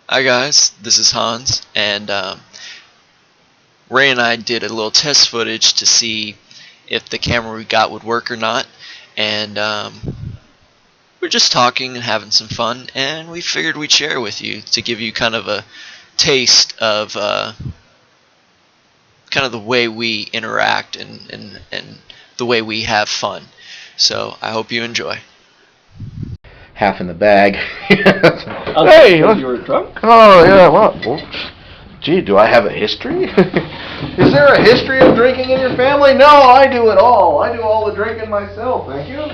Hi guys, this is Hans, and Ray and I did a little test footage to see if the camera we got would work or not, and we're just talking and having some fun, and we figured we'd share with you to give you kind of a taste of kind of the way we interact and the way we have fun. So I hope you enjoy. Half in the bag. Oh, Hey, because you were drunk? oh yeah, well, gee, do I have a history? Is there a history of drinking in your family? No, I do it all. I do all the drinking myself, thank you.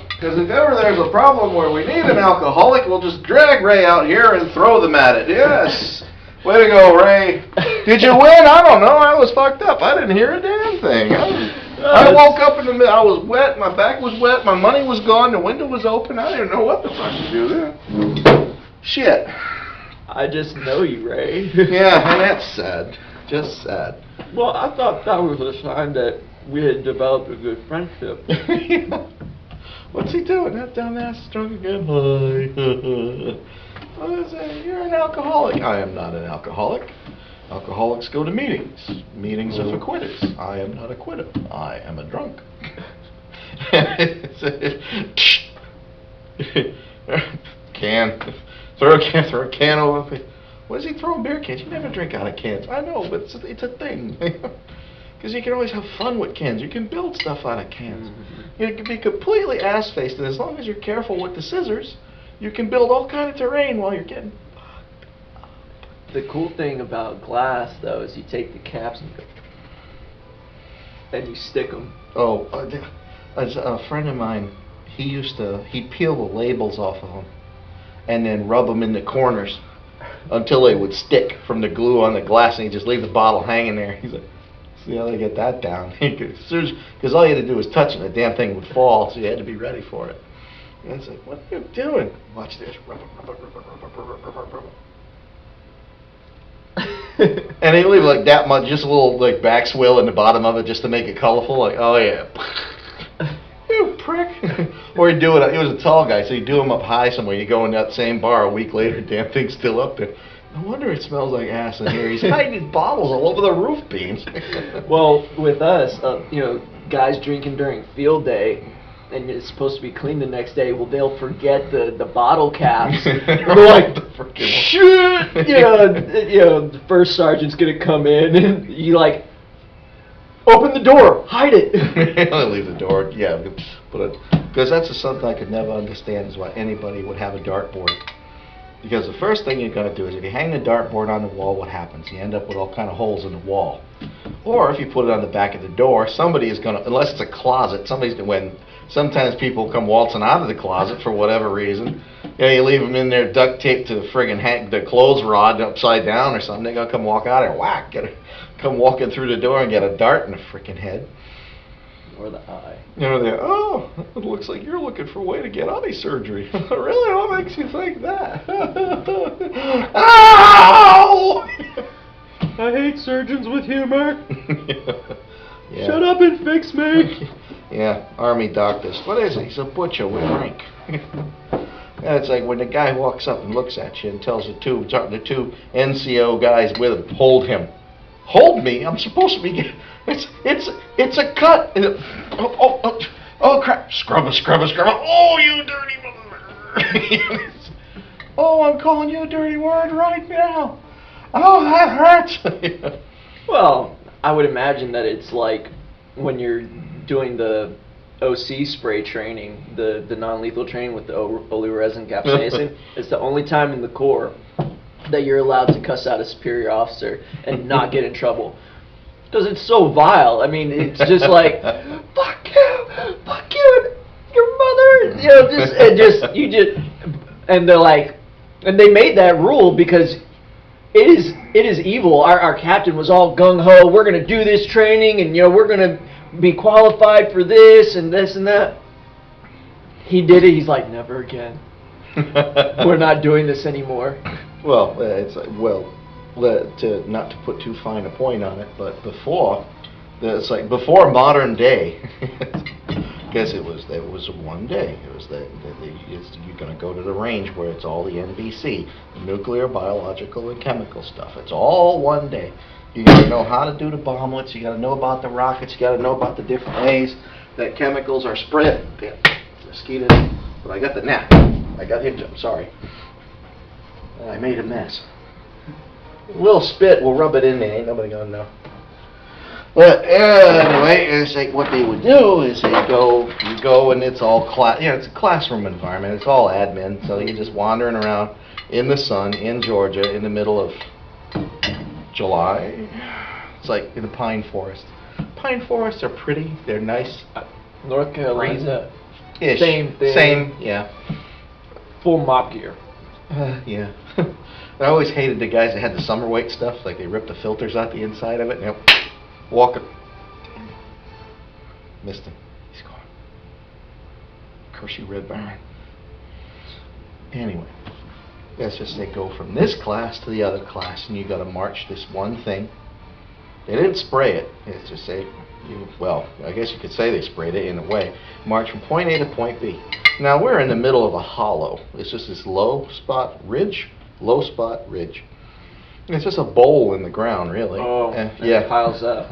Because if ever there's a problem where we need an alcoholic, we'll just drag Ray out here and throw them at it. Yes. Way to go, Ray. Did you win? I don't know. I was fucked up. I didn't hear a damn thing. I woke up in the middle. I was wet. My back was wet. My money was gone. The window was open. I didn't know what the fuck to do there. Shit. I just know you, Ray. Yeah, and that's sad. Just sad. Well, I thought that was a sign that we had developed a good friendship. What's he doing? That down there, drunk again. Hi. What is that? You're an alcoholic. I am not an alcoholic. Alcoholics go to meetings. Meetings of acquitters. I am not a quitter. I am a drunk. Can. Throw a can over. What is he throwing beer cans? You never drink out of cans. I know, but it's a thing. Because you can always have fun with cans. You can build stuff out of cans. You can be completely ass-faced, and as long as you're careful with the scissors, you can build all kind of terrain while you're getting fucked up. The cool thing about glass, though, is you take the caps and you stick them. Oh, as a friend of mine, he'd peel the labels off of them and then rub them in the corners until they would stick from the glue on the glass, and he'd just leave the bottle hanging there. He's like, see how they get that down? Because all you had to do was touch it, and the damn thing would fall, so you had to be ready for it. And it's like, what are you doing? Watch this. Rub it. And he leave like that much, just a little like back swill in the bottom of it just to make it colorful. Like, oh yeah. You prick. Or he'd do it, he was a tall guy, so he'd do them up high somewhere. You go in that same bar a week later, damn thing's still up there. No wonder it smells like ass in here. He's hiding his bottles all over the roof beams. Well, with us, guys drinking during field day, and it's supposed to be clean the next day. Well, they'll forget the bottle caps. And they're like, shit! The first sergeant's gonna come in, and you like, open the door, hide it. I leave the door, yeah, but because that's something I could never understand is why anybody would have a dartboard. Because the first thing you're going to do is if you hang the dartboard on the wall, what happens? You end up with all kind of holes in the wall. Or if you put it on the back of the door, somebody is going to, unless it's a closet, sometimes people come waltzing out of the closet for whatever reason. You leave them in there duct taped to the friggin' the clothes rod upside down or something. They're going to come walk out and whack, come walking through the door and get a dart in the frickin' head. Or the eye. Oh, it looks like you're looking for a way to get eye surgery. Really? What makes you think that? Ow! I hate surgeons with humor. Yeah. Shut up and fix me. Yeah, army doctors. What is it? He's a butcher with rank. And it's like when the guy walks up and looks at you and tells the two NCO guys with him, hold him. Hold me? I'm supposed to be. It's a cut. Oh crap! Scrubber. Oh, you dirty mother! Oh, I'm calling you a dirty word right now. Oh, that hurts. Well, I would imagine that it's like when you're doing the OC spray training, the non-lethal training with the oleoresin capsaicin. It's the only time in the Corps that you're allowed to cuss out a superior officer and not get in trouble. Because it's so vile. I mean, it's just like, fuck you, and your mother, and they're like, and they made that rule because it is evil. Our captain was all gung ho. We're gonna do this training, and we're gonna be qualified for this and this and that. He did it. He's like, never again. We're not doing this anymore. Well, it's not to put too fine a point on it, but before modern day, Because it was one day. It was you're going to go to the range where it's all the NBC, the nuclear, biological, and chemical stuff. It's all one day. You got to know how to do the bomblets. You got to know about the rockets. You got to know about the different ways that chemicals are spread. Yeah, mosquitoes. But I got the net. I got him. I'm sorry. I made a mess. A little spit. We'll rub it in there. Ain't nobody gonna know. But anyway, it's like what they would do is you go and it's all it's a classroom environment. It's all admin, so you're just wandering around in the sun in Georgia in the middle of July. It's like in the pine forest. Pine forests are pretty. They're nice. North Carolina, Ish. same thing. Same, yeah. Full mop gear. Yeah. I always hated the guys that had the summer weight stuff, like they ripped the filters out the inside of it, and walk it. Missed him. He's gone. Curse you, Red Baron. Anyway, let's just say go from this class to the other class, and you got to march this one thing. They didn't spray it. It's just say, well, I guess you could say they sprayed it in a way. March from point A to point B. Now we're in the middle of a hollow. It's just this low spot ridge. It's just a bowl in the ground, really. Oh, yeah. It piles up.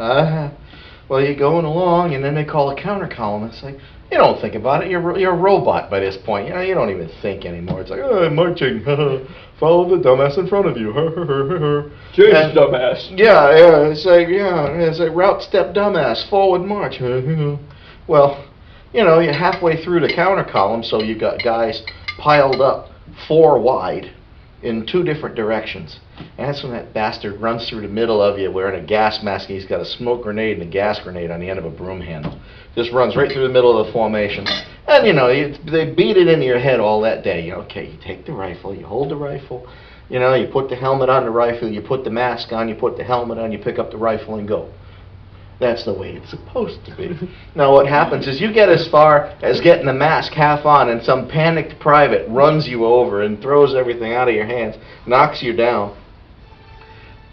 Well, you're going along, and then they call a counter column. It's like, you don't think about it. You're a robot by this point. You don't even think anymore. It's like, oh, I'm marching. Follow the dumbass in front of you. Change, dumbass. Yeah. It's like route step dumbass. Forward march. Well, you're halfway through the counter column, so you got guys piled up 4 wide in 2 different directions. And that's when that bastard runs through the middle of you wearing a gas mask, and he's got a smoke grenade and a gas grenade on the end of a broom handle. Just runs right through the middle of the formation. And, they beat it into your head all that day. Okay, you take the rifle, you hold the rifle, you put the helmet on the rifle, you put the mask on, you put the helmet on, you pick up the rifle and go. That's the way it's supposed to be. Now what happens is you get as far as getting the mask half on, and some panicked private runs you over and throws everything out of your hands, knocks you down,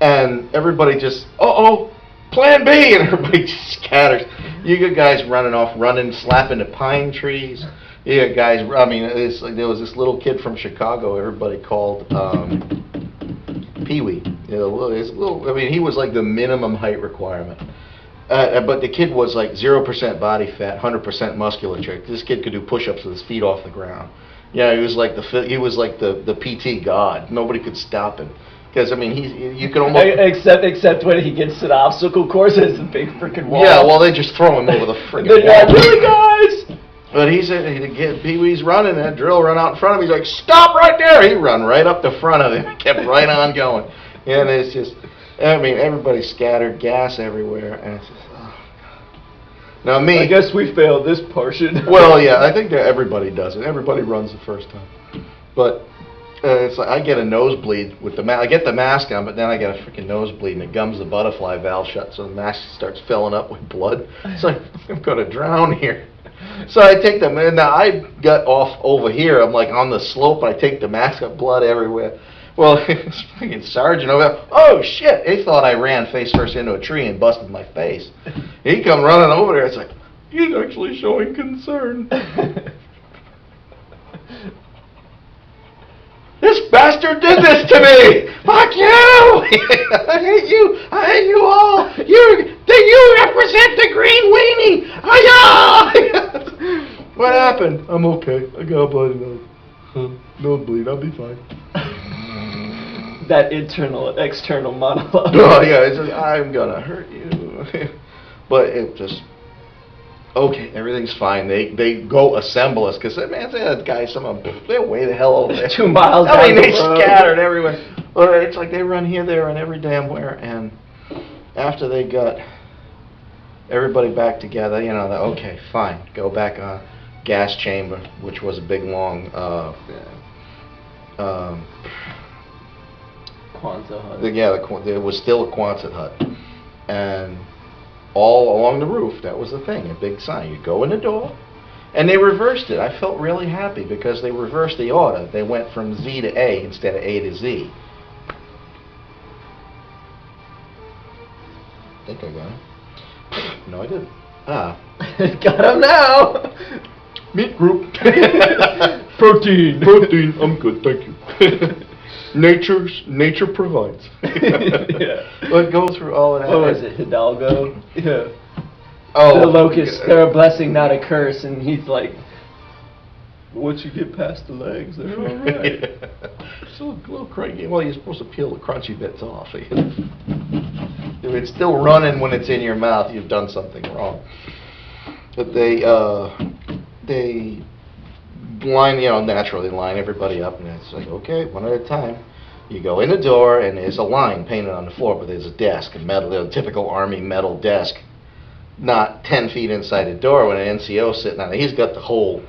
and everybody just, plan B, and everybody just scatters. You get guys running, slapping the pine trees. You get guys, it's like there was this little kid from Chicago everybody called Pee-wee. He was like the minimum height requirement. But the kid was like 0% body fat, 100% musculature. This kid could do push-ups with his feet off the ground. Yeah, he was like the PT god. Nobody could stop him. Because you could almost except when he gets to the obstacle course, it's a big freaking wall. Yeah, well, they just throw him over the freaking wall. They're like, really, guys? But Pee-wee's running, and that drill run out in front of him. He's like, stop right there! He run right up the front of him. Kept right on going. And it's just, everybody's scattered, gas everywhere, and it's just, oh God. Now me, I guess we failed this portion. Well, yeah, I think that everybody does it. Everybody runs the first time. But it's like I get a nosebleed with the I get the mask on, but then I get a freaking nosebleed, and it gums the butterfly valve shut, so the mask starts filling up with blood. It's like, I'm going to drown here. So I take them, and now I got off over here. I'm like on the slope, and I take the mask up, blood everywhere. Well, this freaking sergeant over there, oh shit, he thought I ran face first into a tree and busted my face. He come running over there, it's like, he's actually showing concern. This bastard did this to me! Fuck you! I hate you all! You represent the green weenie! What happened? I'm okay. I got a bloody nose. Nosebleed, I'll be fine. That external monologue. Oh yeah, it's just, I'm gonna hurt you. But it just, okay, everything's fine. They go assemble us, because that guy, some of them, they're way the hell over there. 2 miles down the road. They scattered everywhere. Well, it's like they run here, there, and every damn where. And after they got everybody back together, okay, fine, go back on gas chamber, which was a big long Quonset hut. There was still a Quonset hut, and all along the roof, that was the thing, a big sign. You go in the door, and they reversed it. I felt really happy because they reversed the order. They went from Z to A instead of A to Z. I think I got it. No, I didn't. Ah. Got him now. Meat group. Protein. Protein. I'm good, thank you. Nature provides. Yeah. But go through all of that. What was it, Hidalgo? Yeah. Oh, The locusts, they're a blessing, not a curse, and he's like, once you get past the legs, they're all right. It's a little cranky. Well, you're supposed to peel the crunchy bits off. If it's still running when it's in your mouth, you've done something wrong. But they line, naturally line everybody up, and it's like, okay, one at a time. You go in the door, and there's a line painted on the floor, but there's a desk, a typical Army metal desk, not 10 feet inside the door. When an NCO's sitting on it, he's got the whole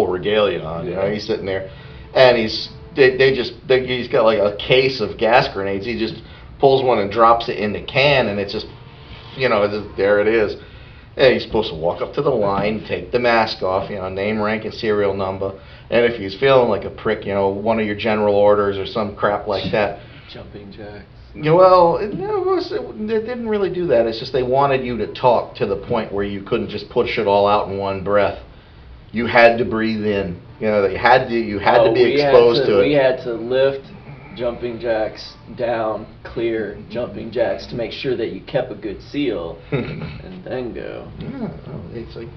regalia on. He's sitting there, and he's got like a case of gas grenades. He just pulls one and drops it in the can, and it's just, there it is. And he's supposed to walk up to the line, take the mask off, name, rank, and serial number. And if he's feeling like a prick, one of your general orders or some crap like that. Jumping jacks. Well, it didn't really do that. It's just they wanted you to talk to the point where you couldn't just push it all out in one breath. You had to breathe in. You had to be exposed to it. We had to lift jumping jacks down, clear jumping jacks to make sure that you kept a good seal, and then go. It's like,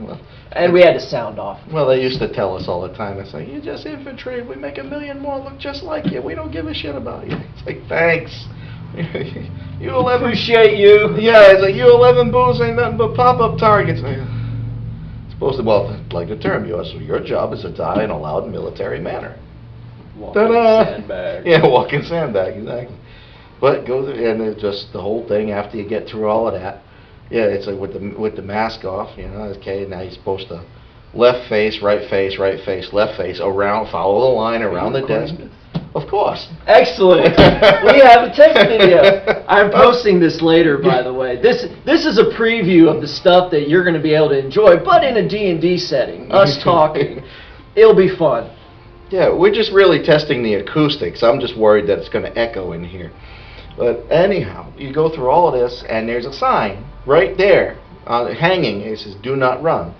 and we had to sound off. Well, they used to tell us all the time. It's like, you're just infantry. We make 1 million more look just like you. We don't give a shit about you. It's like, thanks. You 11. Appreciate you. Yeah, it's like, you 11 booths ain't nothing but pop-up targets. Supposed to, like the term, your job is to die in a loud military manner. Walking sandbag. Yeah, walking sandbag, exactly. But go there, and it's just the whole thing after you get through all of that. Yeah, it's like with the mask off, okay, now you're supposed to left face, right face, left face, around, follow the line around the desk. Of course. Excellent. We have a test video. I'm posting this later, by the way. This is a preview of the stuff that you're going to be able to enjoy, but in a D&D setting. Us talking. It'll be fun. Yeah, we're just really testing the acoustics. I'm just worried that it's going to echo in here. But anyhow, you go through all of this, and there's a sign right there hanging. It says, do not run.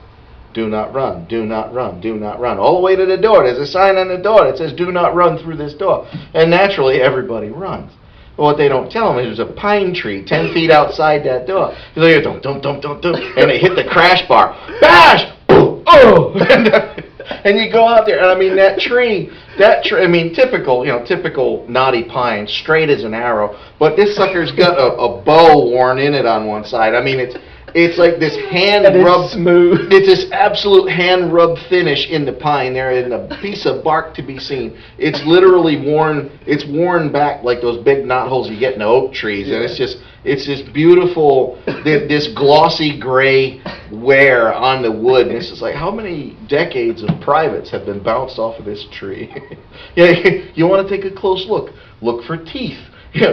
Do not run, do not run, do not run. All the way to the door. There's a sign on the door that says, do not run through this door. And naturally, everybody runs. But what they don't tell them is there's a pine tree 10 feet outside that door. They hear, don't, and they hit the crash bar. Bash! Boom! Oh! And you go out there, and I mean, that tree, typical knotty pine, straight as an arrow. But this sucker's got a bow worn in it on one side. I mean, it's like this hand rub smooth. It's this absolute hand rub finish in the pine. There isn't a piece of bark to be seen. It's literally worn. It's worn back like those big knot holes you get in the oak trees, and it's just beautiful. This glossy gray wear on the wood, and it's just like, how many decades of privates have been bounced off of this tree? Yeah, you want to take a close look. Look for teeth.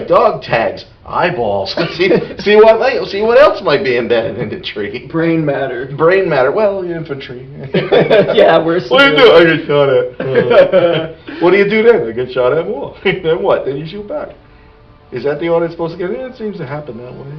Dog tags, eyeballs. see what else might be embedded in the tree. Brain matter. Well, infantry. Yeah, we're. What do you do? I get shot at. What do you do then? I get shot at more. Then what? Then you shoot back. Is that the order it's supposed to get in? It seems to happen that way.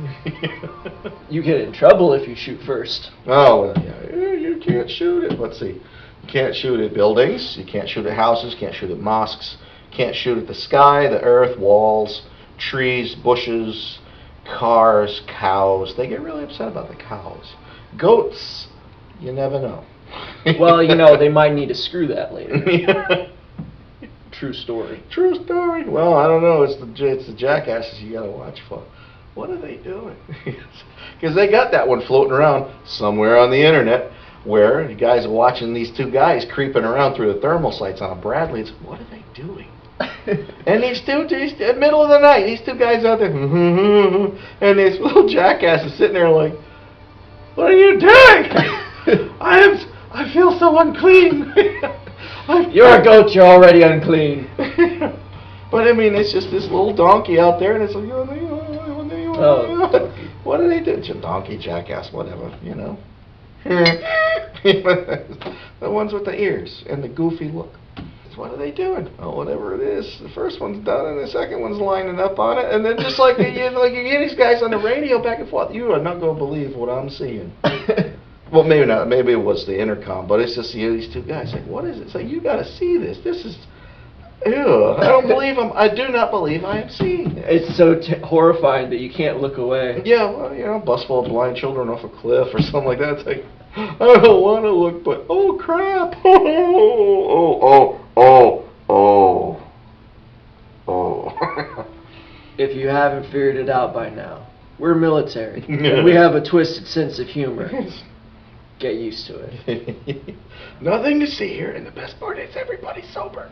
You get in trouble if you shoot first. Oh, well, yeah, you can't shoot it. Let's see. You can't shoot at buildings. You can't shoot at houses. Can't shoot at mosques. Can't shoot at the sky, the earth, walls, trees, bushes, cars, cows. They get really upset about the cows. Goats, you never know. Well, they might need to screw that later. True story. Well, I don't know. It's the jackasses you gotta watch for. What are they doing? Because they got that one floating around somewhere on the internet where the guys are watching these two guys creeping around through the thermal sights on a Bradley. It's, what are they doing? And these two, in the middle of the night, these two guys out there, and this little jackass is sitting there like, what are you doing? I feel so unclean. You're a goat, you're already unclean. But I mean, it's just this little donkey out there, and it's like, what do they do? It's a donkey, jackass, whatever, The ones with the ears and the goofy look. what are they doing? Oh, whatever it is. The first one's done, and the second one's lining up on it, and then just like you hear these guys on the radio back and forth. You are not going to believe what I'm seeing. Well, maybe not. Maybe it was the intercom, but it's just these two guys. Like, what is it? It's like, you got to see this. This is, ew. I do not believe I am seeing this. It's so horrifying that you can't look away. Yeah, well, bus full of blind children off a cliff or something like that. It's like, I don't want to look, but oh crap! Oh. If you haven't figured it out by now, we're military, and we have a twisted sense of humor. Get used to it. Nothing to see here, and the best part is everybody's sober.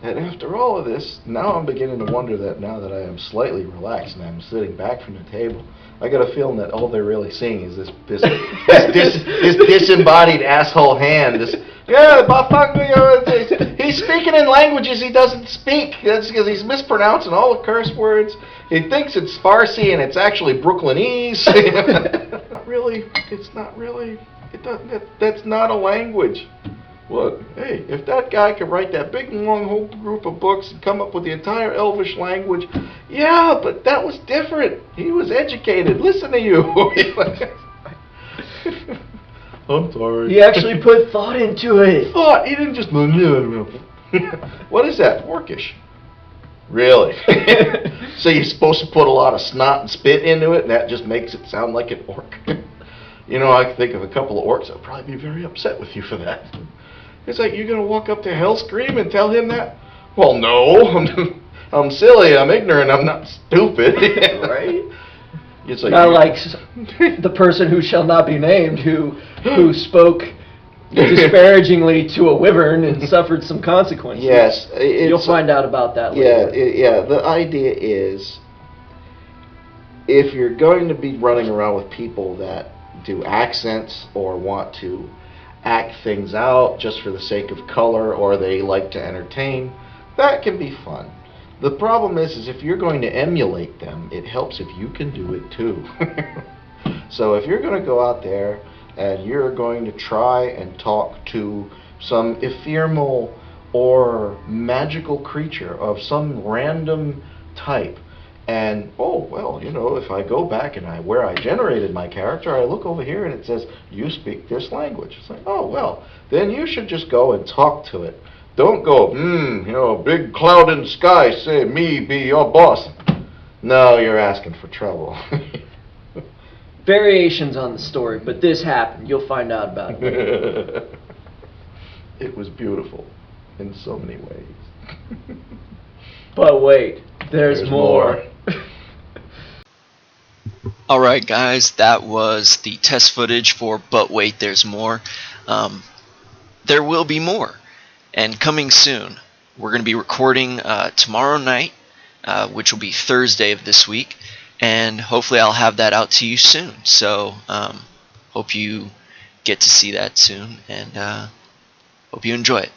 And after all of this, now I'm beginning to wonder that now that I am slightly relaxed and I'm sitting back from the table, I got a feeling that all they're really seeing is this disembodied asshole hand. He's speaking in languages he doesn't speak. That's because he's mispronouncing all the curse words. He thinks it's Farsi and it's actually Brooklynese. Really, it's not really. That's not a language. What? Hey, if that guy could write that big long whole group of books and come up with the entire Elvish language, yeah, but that was different. He was educated. Listen to you. I'm sorry. He actually put thought into it. Thought. He didn't just. What is that? Orcish. Really? So you're supposed to put a lot of snot and spit into it, and that just makes it sound like an orc. I can think of a couple of orcs that would probably be very upset with you for that. It's like, you're going to walk up to Hellscream and tell him that? Well, no. I'm silly, I'm ignorant, I'm not stupid. Right? It's like, not like the person who shall not be named who spoke disparagingly to a wyvern and suffered some consequences. Yes. You'll find out about that later. Yeah, the idea is, if you're going to be running around with people that do accents or want to act things out just for the sake of color, or they like to entertain, that can be fun. The problem is if you're going to emulate them, it helps if you can do it too. So if you're going to go out there and you're going to try and talk to some ephemeral or magical creature of some random type, and if I go back and where I generated my character, I look over here and it says, you speak this language. It's like, then you should just go and talk to it. Don't go, big cloud in the sky, say me be your boss. No, you're asking for trouble. Variations on the story, but this happened. You'll find out about it. It was beautiful in so many ways. But wait, there's more. Alright guys, that was the test footage for But Wait, There's More. There will be more, and coming soon. We're going to be recording tomorrow night, which will be Thursday of this week, and hopefully I'll have that out to you soon. So hope you get to see that soon, and hope you enjoy it.